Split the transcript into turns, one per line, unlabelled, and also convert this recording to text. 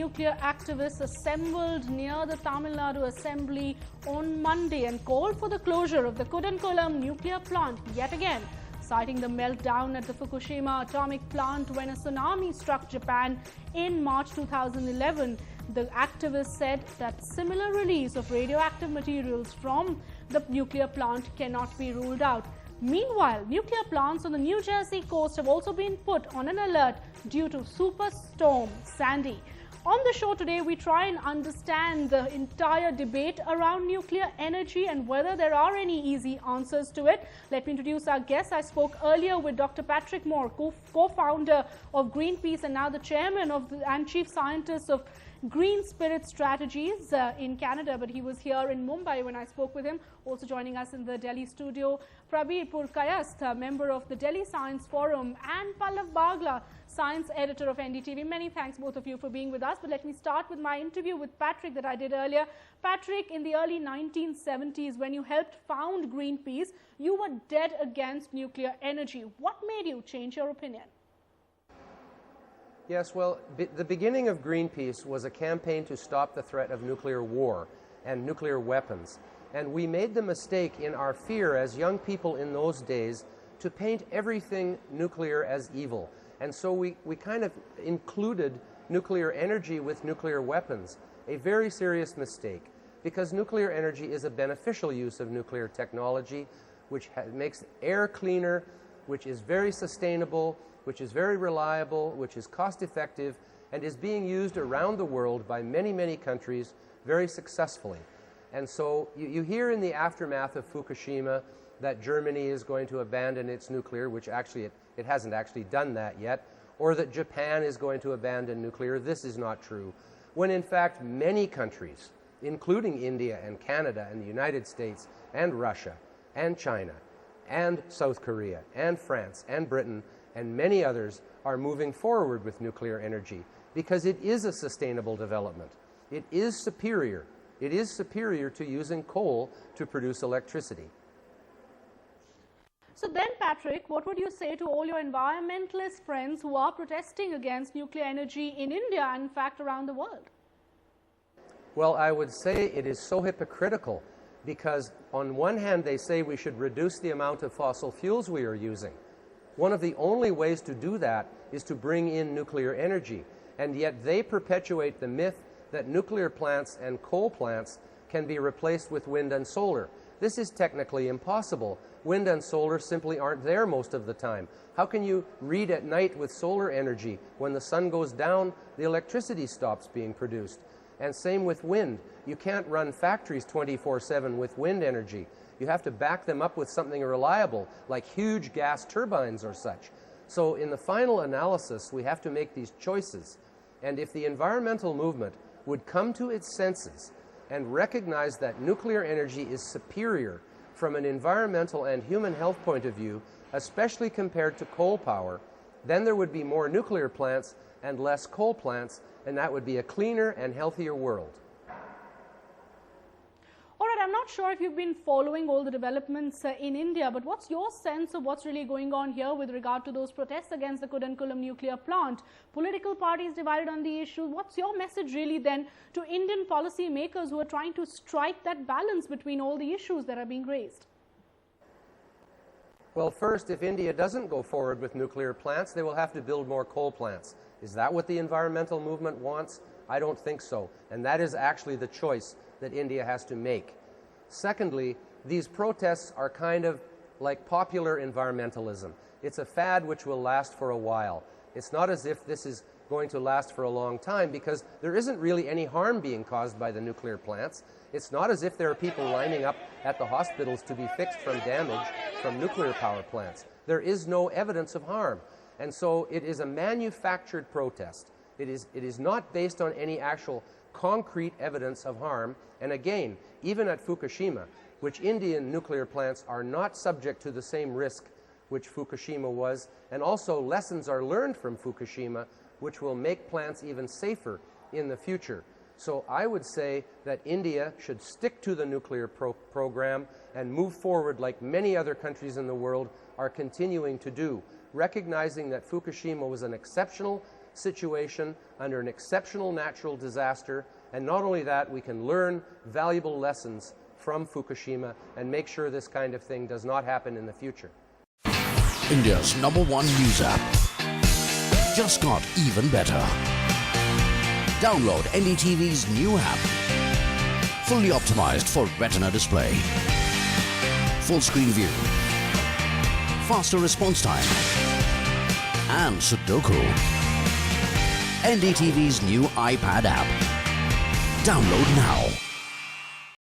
nuclear activists assembled near the Tamil Nadu Assembly on Monday and called for the closure of the Kudankulam nuclear plant yet again, citing the meltdown at the Fukushima atomic plant when a tsunami struck Japan in March 2011. The activists said that similar release of radioactive materials from the nuclear plant cannot be ruled out. Meanwhile, nuclear plants on the New Jersey coast have also been put on an alert due to Superstorm Sandy. On the show today, we try and understand the entire debate around nuclear energy and whether there are any easy answers to it. Let me introduce our guests. I spoke earlier with Dr. Patric Moor, co-founder of Greenpeace and now the chairman and chief scientist of Greenspirit Strategies in Canada, but he was here in Mumbai when I spoke with him. Also joining us in the Delhi studio, Prabir Purkayastha, member of the Delhi Science Forum, and Pallava Bagla, science editor of NDTV. Many thanks both of you for being with us. But let me start with my interview with Patric that I did earlier. Patric, in the early 1970s, when you helped found Greenpeace, you were dead against nuclear energy. What made you change your opinion?
Yes, well, the beginning of Greenpeace was a campaign to stop the threat of nuclear war and nuclear weapons. And we made the mistake in our fear as young people in those days to paint everything nuclear as evil. And so we kind of included nuclear energy with nuclear weapons, a very serious mistake, because nuclear energy is a beneficial use of nuclear technology, which makes air cleaner, which is very sustainable, which is very reliable, which is cost-effective, and is being used around the world by many, many countries very successfully. And so you hear in the aftermath of Fukushima that Germany is going to abandon its nuclear, which actually it hasn't actually done that yet, or that Japan is going to abandon nuclear. This is not true. When in fact many countries, including India and Canada and the United States and Russia and China and South Korea and France and Britain and many others are moving forward with nuclear energy because it is a sustainable development. It is superior. It is superior to using coal to produce electricity.
So then, Patric, what would you say to all your environmentalist friends who are protesting against nuclear energy in India and in fact around the world?
Well, I would say it is so hypocritical because on one hand they say we should reduce the amount of fossil fuels we are using. One of the only ways to do that is to bring in nuclear energy, and yet they perpetuate the myth that nuclear plants and coal plants can be replaced with wind and solar. This is technically impossible. Wind and solar simply aren't there most of the time. How can you read at night with solar energy? When the sun goes down, the electricity stops being produced. And same with wind. You can't run factories 24/7 with wind energy. You have to back them up with something reliable, like huge gas turbines or such. So in the final analysis, we have to make these choices. And if the environmental movement would come to its senses and recognize that nuclear energy is superior from an environmental and human health point of view, especially compared to coal power, then there would be more nuclear plants and less coal plants, and that would be a cleaner and healthier world.
All right, I'm not sure if you've been following all the developments in India, but what's your sense of what's really going on here with regard to those protests against the Kudankulam nuclear plant? Political parties divided on the issue. What's your message really then to Indian policy makers who are trying to strike that balance between all the issues that are being raised?
Well, first, if India doesn't go forward with nuclear plants, they will have to build more coal plants. Is that what the environmental movement wants? I don't think so. And that is actually the choice that India has to make. Secondly, these protests are kind of like popular environmentalism. It's a fad which will last for a while. It's not as if this is going to last for a long time because there isn't really any harm being caused by the nuclear plants. It's not as if there are people lining up at the hospitals to be fixed from damage from nuclear power plants. There is no evidence of harm. And so it is a manufactured protest. It is not based on any actual concrete evidence of harm. And again, even at Fukushima, which Indian nuclear plants are not subject to the same risk which Fukushima was, and also lessons are learned from Fukushima, which will make plants even safer in the future. So I would say that India should stick to the nuclear program and move forward like many other countries in the world are continuing to do, recognizing that Fukushima was an exceptional situation under an exceptional natural disaster. And not only that, we can learn valuable lessons from Fukushima and make sure this kind of thing does not happen in the future.
India's #1 news app just got even better. Download NDTV's new app. Fully optimized for retina display. Full screen view. Faster response time. And Sudoku. NDTV's new iPad app. Download now.